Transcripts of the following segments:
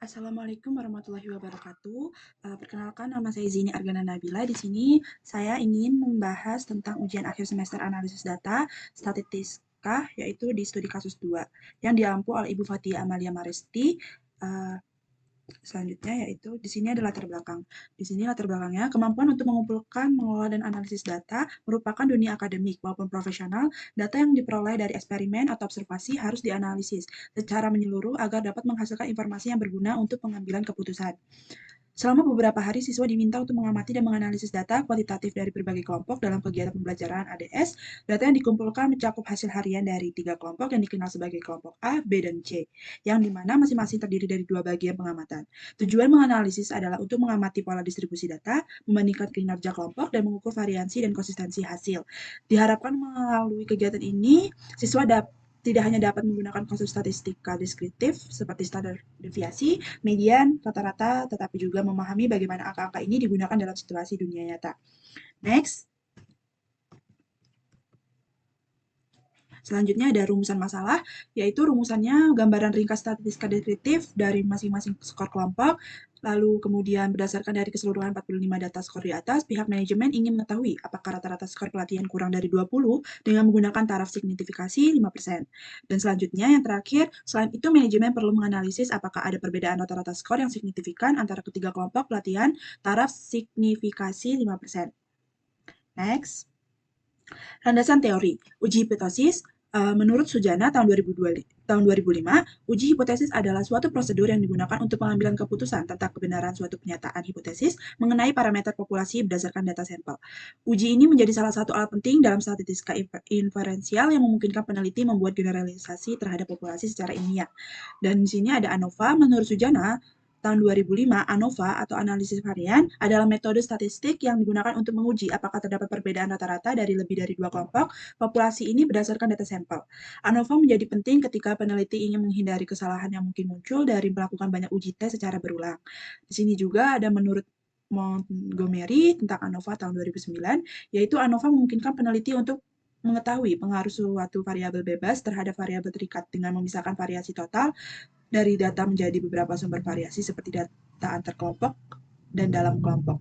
Assalamualaikum warahmatullahi wabarakatuh. Perkenalkan nama saya Zini Argana Nabila. Di sini saya ingin membahas tentang ujian akhir semester analisis data statistika, yaitu di studi kasus 2, yang diampu oleh Ibu Fathia Amalia Maresti. Selanjutnya yaitu di sini ada latar belakang. Di sini latar belakangnya, kemampuan untuk mengumpulkan, mengelola, dan analisis data merupakan dunia akademik maupun profesional. Data yang diperoleh dari eksperimen atau observasi harus dianalisis secara menyeluruh agar dapat menghasilkan informasi yang berguna untuk pengambilan keputusan. Selama beberapa hari, siswa diminta untuk mengamati dan menganalisis data kuantitatif dari berbagai kelompok dalam kegiatan pembelajaran ADS. Data yang dikumpulkan mencakup hasil harian dari 3 kelompok yang dikenal sebagai kelompok A, B, dan C, yang dimana masing-masing terdiri dari 2 bagian pengamatan. Tujuan menganalisis adalah untuk mengamati pola distribusi data, membandingkan kinerja kelompok, dan mengukur variansi dan konsistensi hasil. Diharapkan melalui kegiatan ini, siswa tidak hanya dapat menggunakan konsep statistika deskriptif seperti standar deviasi, median, rata-rata, tetapi juga memahami bagaimana angka-angka ini digunakan dalam situasi dunia nyata. Next. Selanjutnya ada rumusan masalah, yaitu rumusannya gambaran ringkas statistika deskriptif dari masing-masing skor kelompok, lalu kemudian berdasarkan dari keseluruhan 45 data skor di atas, pihak manajemen ingin mengetahui apakah rata-rata skor pelatihan kurang dari 20 dengan menggunakan taraf signifikasi 5%. Dan selanjutnya yang terakhir, selain itu manajemen perlu menganalisis apakah ada perbedaan rata-rata skor yang signifikan antara ketiga kelompok pelatihan taraf signifikasi 5%. Next. Landasan teori, uji hipotesis. Menurut Sujana tahun 2005, uji hipotesis adalah suatu prosedur yang digunakan untuk pengambilan keputusan tentang kebenaran suatu pernyataan hipotesis mengenai parameter populasi berdasarkan data sampel. Uji ini menjadi salah satu alat penting dalam statistika inferensial yang memungkinkan peneliti membuat generalisasi terhadap populasi secara ilmiah. Dan di sini ada ANOVA. Menurut Sujana, tahun 2005, ANOVA atau analisis varian adalah metode statistik yang digunakan untuk menguji apakah terdapat perbedaan rata-rata dari lebih dari 2 kelompok populasi ini berdasarkan data sampel. ANOVA menjadi penting ketika peneliti ingin menghindari kesalahan yang mungkin muncul dari melakukan banyak uji tes secara berulang. Di sini juga ada menurut Montgomery tentang ANOVA tahun 2009, yaitu ANOVA memungkinkan peneliti untuk mengetahui pengaruh suatu variabel bebas terhadap variabel terikat dengan memisahkan variasi total dari data menjadi beberapa sumber variasi seperti data antar kelompok dan dalam kelompok.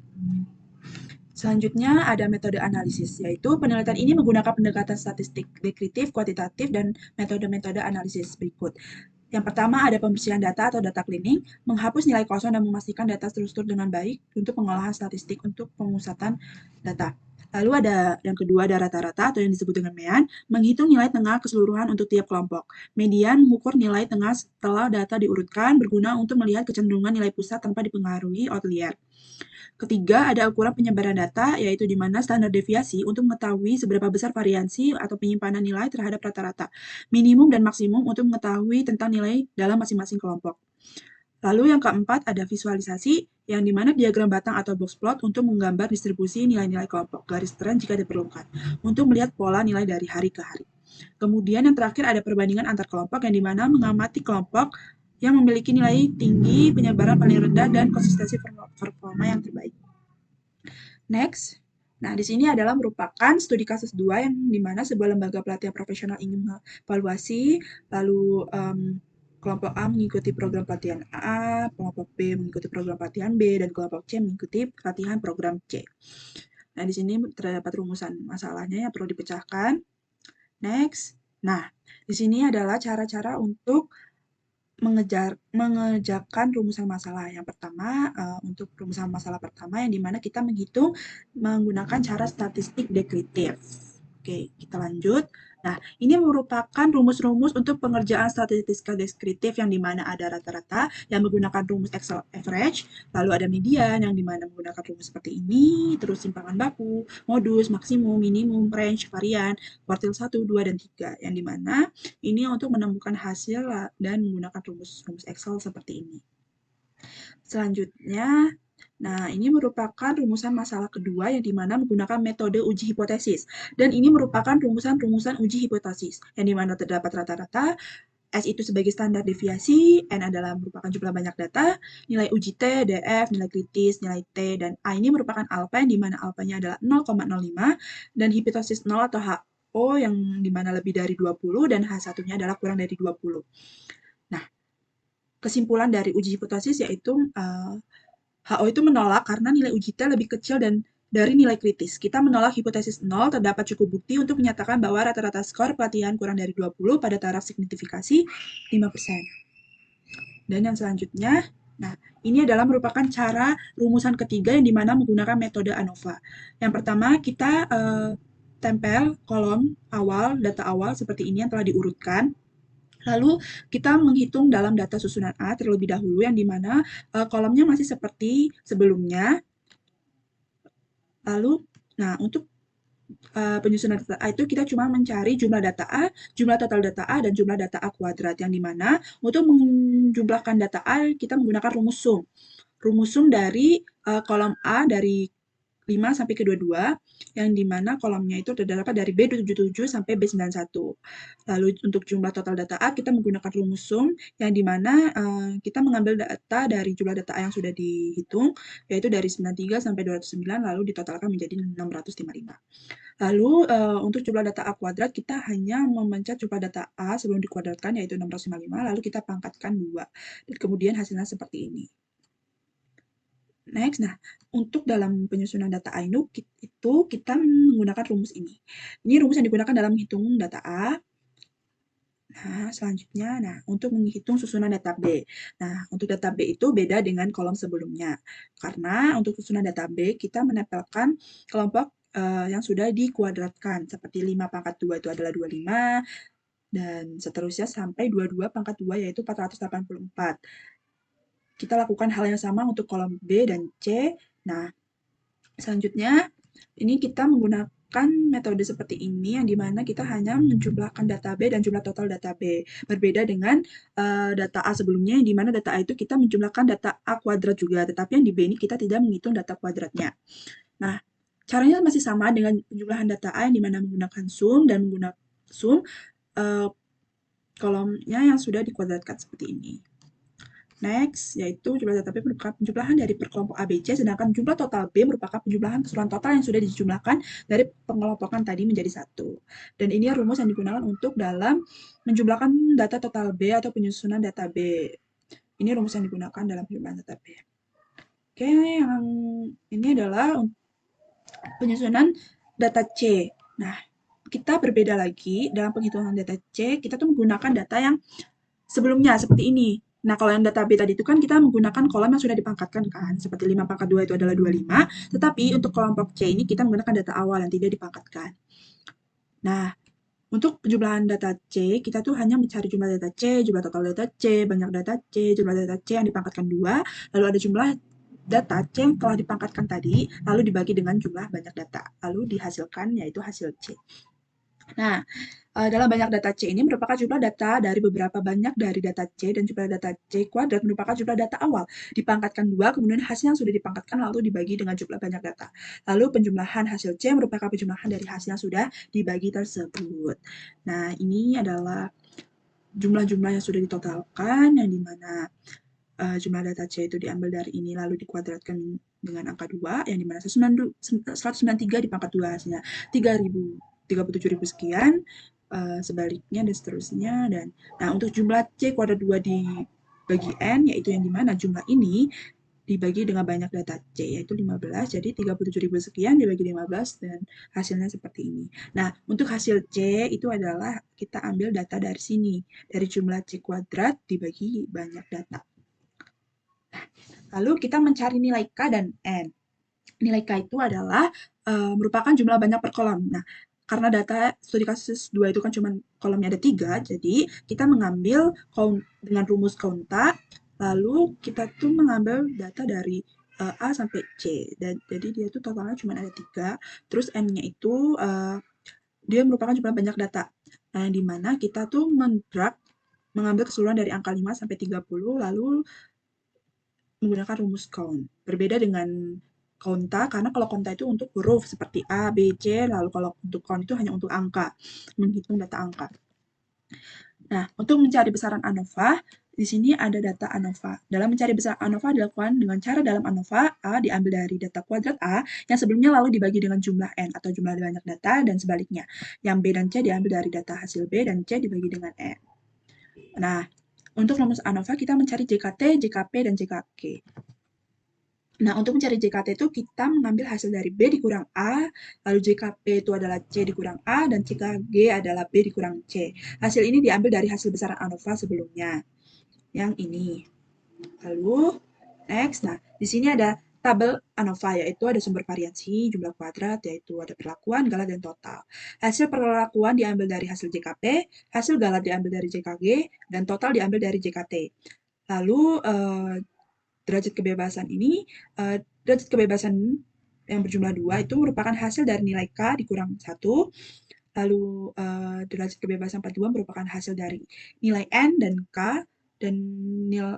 Selanjutnya ada metode analisis, yaitu penelitian ini menggunakan pendekatan statistik deskriptif, kuantitatif, dan metode-metode analisis berikut. Yang pertama ada pembersihan data atau data cleaning, menghapus nilai kosong dan memastikan data terstruktur dengan baik untuk pengolahan statistik untuk pemusatan data. Lalu ada yang kedua ada rata-rata atau yang disebut dengan MEAN, menghitung nilai tengah keseluruhan untuk tiap kelompok. Median mengukur nilai tengah setelah data diurutkan, berguna untuk melihat kecenderungan nilai pusat tanpa dipengaruhi outlier. Ketiga, ada ukuran penyebaran data, yaitu di mana standar deviasi untuk mengetahui seberapa besar variansi atau penyimpanan nilai terhadap rata-rata, minimum dan maksimum untuk mengetahui tentang nilai dalam masing-masing kelompok. Lalu yang keempat ada visualisasi, yang dimana diagram batang atau box plot untuk menggambar distribusi nilai-nilai kelompok, garis tren jika diperlukan, untuk melihat pola nilai dari hari ke hari. Kemudian yang terakhir ada perbandingan antar kelompok, yang dimana mengamati kelompok yang memiliki nilai tinggi, penyebaran paling rendah, dan konsistensi performa yang terbaik. Next. Nah, di sini adalah merupakan studi kasus 2 yang dimana sebuah lembaga pelatihan profesional ingin mengevaluasi, lalu kelompok A mengikuti program pelatihan A, kelompok B mengikuti program pelatihan B, dan kelompok C mengikuti pelatihan program C. Nah, di sini terdapat rumusan masalahnya yang perlu dipecahkan. Next. Nah, di sini adalah cara-cara untuk mengerjakan rumusan masalah. Yang pertama, untuk rumusan masalah pertama yang dimana kita menghitung menggunakan cara statistik deskriptif. Oke, kita lanjut. Nah, ini merupakan rumus-rumus untuk pengerjaan statistika deskriptif yang dimana ada rata-rata yang menggunakan rumus Excel average, lalu ada median yang dimana menggunakan rumus seperti ini, terus simpangan baku, modus, maksimum, minimum, range, varian, kuartil 1, 2, dan 3, yang dimana ini untuk menemukan hasil dan menggunakan rumus-rumus Excel seperti ini. Selanjutnya, nah ini merupakan rumusan masalah kedua yang dimana menggunakan metode uji hipotesis. Dan ini merupakan rumusan-rumusan uji hipotesis, yang dimana terdapat rata-rata, S itu sebagai standar deviasi, N adalah merupakan jumlah banyak data, nilai uji T, DF, nilai kritis, nilai T, dan A ini merupakan alfa yang dimana alfanya adalah 0,05, dan hipotesis 0 atau HO yang dimana lebih dari 20, dan H1-nya adalah kurang dari 20. Nah, kesimpulan dari uji hipotesis yaitu HO itu menolak karena nilai uji T lebih kecil dan dari nilai kritis. Kita menolak hipotesis 0, terdapat cukup bukti untuk menyatakan bahwa rata-rata skor pelatihan kurang dari 20 pada taraf signifikasi 5%. Dan yang selanjutnya, nah ini adalah merupakan cara rumusan ketiga yang dimana menggunakan metode ANOVA. Yang pertama kita tempel kolom awal, data awal seperti ini yang telah diurutkan. Lalu kita menghitung dalam data susunan A terlebih dahulu yang dimana kolomnya masih seperti sebelumnya. Lalu, nah untuk penyusunan data A itu kita cuma mencari jumlah data A, jumlah total data A, dan jumlah data A kuadrat yang dimana untuk menjumlahkan data A kita menggunakan rumus sum. Rumus sum dari kolom A dari 5 sampai ke 22, yang dimana kolomnya itu terdapat dari B77 sampai B91. Lalu untuk jumlah total data A, kita menggunakan rumus sum, yang dimana kita mengambil data dari jumlah data A yang sudah dihitung, yaitu dari 93 sampai 209, lalu ditotalkan menjadi 655. Lalu untuk jumlah data A kuadrat, kita hanya memencet jumlah data A sebelum dikuadratkan, yaitu 655, lalu kita pangkatkan 2. Dan kemudian hasilnya seperti ini. Next, nah untuk dalam penyusunan data A itu kita menggunakan rumus ini. Ini rumus yang digunakan dalam menghitung data A. Nah, selanjutnya, nah untuk menghitung susunan data B. Nah, untuk data B itu beda dengan kolom sebelumnya. Karena untuk susunan data B, kita menempelkan kelompok yang sudah dikuadratkan. Seperti 5 pangkat 2 itu adalah 25, dan seterusnya sampai 22 pangkat 2 yaitu 484. Kita lakukan hal yang sama untuk kolom B dan C. Nah, selanjutnya, ini kita menggunakan metode seperti ini, yang dimana kita hanya menjumlahkan data B dan jumlah total data B. Berbeda dengan data A sebelumnya, yang dimana data A itu kita menjumlahkan data A kuadrat juga, tetapi yang di B ini kita tidak menghitung data kuadratnya. Nah, caranya masih sama dengan penjumlahan data A, yang dimana menggunakan sum dan menggunakan sum kolomnya yang sudah dikuadratkan seperti ini. Next, yaitu jumlah data B merupakan penjumlahan dari perkelompok ABC, sedangkan jumlah total B merupakan penjumlahan keseluruhan total yang sudah dijumlahkan dari pengelompokan tadi menjadi 1. Dan ini rumus yang digunakan untuk dalam menjumlahkan data total B atau penyusunan data B. Ini rumus yang digunakan dalam penjumlahan data B. Oke, yang ini adalah penyusunan data C. Nah, kita berbeda lagi dalam penghitungan data C, kita tuh menggunakan data yang sebelumnya seperti ini. Nah, kalau yang data B tadi itu kan kita menggunakan kolom yang sudah dipangkatkan kan, seperti 5 pangkat 2 itu adalah 25, tetapi untuk kelompok C ini kita menggunakan data awal yang tidak dipangkatkan. Nah, untuk penjumlahan data C, kita tuh hanya mencari jumlah data C, jumlah total data C, banyak data C, jumlah data C yang dipangkatkan 2, lalu ada jumlah data C yang telah dipangkatkan tadi, lalu dibagi dengan jumlah banyak data, lalu dihasilkan yaitu hasil C. Nah, dalam banyak data C ini merupakan jumlah data dari beberapa banyak dari data C, dan jumlah data C kuadrat merupakan jumlah data awal. Dipangkatkan 2, kemudian hasil yang sudah dipangkatkan lalu dibagi dengan jumlah banyak data. Lalu penjumlahan hasil C merupakan penjumlahan dari hasil yang sudah dibagi tersebut. Nah, ini adalah jumlah-jumlah yang sudah ditotalkan, yang dimana jumlah data C itu diambil dari ini lalu dikuadratkan dengan angka 2, yang dimana 193 dipangkat 2 hasilnya 37.000 sekian, sebaliknya dan seterusnya. Dan nah untuk jumlah C kuadrat 2 dibagi N, yaitu yang dimana jumlah ini dibagi dengan banyak data C, yaitu 15, jadi 37.000 sekian dibagi 15, dan hasilnya seperti ini. Nah, untuk hasil C itu adalah kita ambil data dari sini, dari jumlah C kuadrat dibagi banyak data. Lalu kita mencari nilai K dan N. Nilai K itu adalah merupakan jumlah banyak per kolom. Nah, karena data studi kasus 2 itu kan cuma kolomnya ada 3, jadi kita mengambil dengan rumus konta, lalu kita tuh mengambil data dari A sampai C. Dan jadi dia tuh totalnya cuma ada 3, terus N-nya itu dia merupakan jumlah banyak data. Nah, yang dimana kita tuh mengambil keseluruhan dari angka 5 sampai 30, lalu menggunakan rumus count. Berbeda dengan konta, karena kalau konta itu untuk huruf seperti A, B, C, lalu kalau untuk count itu hanya untuk angka, menghitung data angka. Nah, untuk mencari besaran ANOVA, di sini ada data ANOVA. Dalam mencari besaran ANOVA dilakukan dengan cara dalam ANOVA, A diambil dari data kuadrat A, yang sebelumnya lalu dibagi dengan jumlah N atau jumlah banyak data, dan sebaliknya. Yang B dan C diambil dari data hasil B, dan C dibagi dengan N. Nah, Untuk rumus ANOVA kita mencari JKT, JKP, dan JKG. Nah, untuk mencari JKT itu kita mengambil hasil dari B dikurang A, lalu JKP itu adalah C dikurang A, dan JKG adalah B dikurang C. Hasil ini diambil dari hasil besaran ANOVA sebelumnya, yang ini. Lalu, next, nah, di sini ada tabel ANOVA, yaitu ada sumber variansi, jumlah kuadrat, yaitu ada perlakuan, galat, dan total. Hasil perlakuan diambil dari hasil JKP, hasil galat diambil dari JKG, dan total diambil dari JKT. Lalu, derajat kebebasan ini, derajat kebebasan yang berjumlah 2 itu merupakan hasil dari nilai K dikurang 1, lalu derajat kebebasan 42 merupakan hasil dari nilai N dan K, dan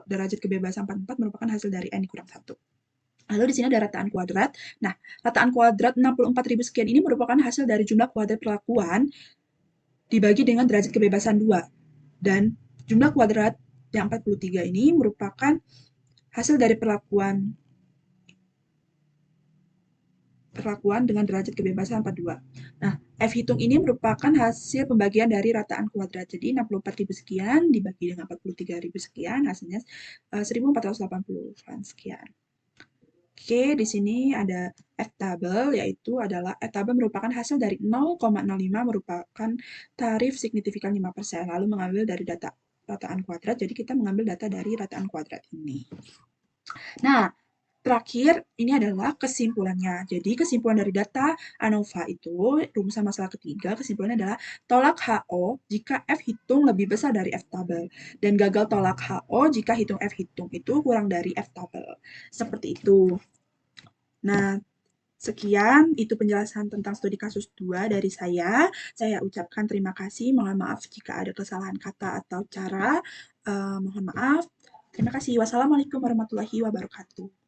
derajat kebebasan 44 merupakan hasil dari N dikurang 1. Lalu di sini ada rataan kuadrat. Nah, rataan kuadrat 64.000 sekian ini merupakan hasil dari jumlah kuadrat perlakuan dibagi dengan derajat kebebasan 2. Dan jumlah kuadrat yang 43 ini merupakan hasil dari perlakuan dengan derajat kebebasan 42. Nah, F hitung ini merupakan hasil pembagian dari rataan kuadrat. Jadi 64.000 sekian dibagi dengan 43.000 sekian, hasilnya 1.480 sekian. Oke, di sini ada F-tabel, yaitu adalah F-tabel merupakan hasil dari 0,05 merupakan tarif signifikan 5%, lalu mengambil dari data rataan kuadrat, jadi kita mengambil data dari rataan kuadrat ini. Nah, terakhir, ini adalah kesimpulannya. Jadi, kesimpulan dari data ANOVA itu, rumusan masalah ketiga, kesimpulannya adalah tolak HO jika F hitung lebih besar dari F tabel, dan gagal tolak HO jika hitung F hitung itu kurang dari F tabel. Seperti itu. Nah, sekian, itu penjelasan tentang studi kasus 2 dari saya. Saya ucapkan terima kasih, mohon maaf jika ada kesalahan kata atau cara. Mohon maaf. Terima kasih. Wassalamualaikum warahmatullahi wabarakatuh.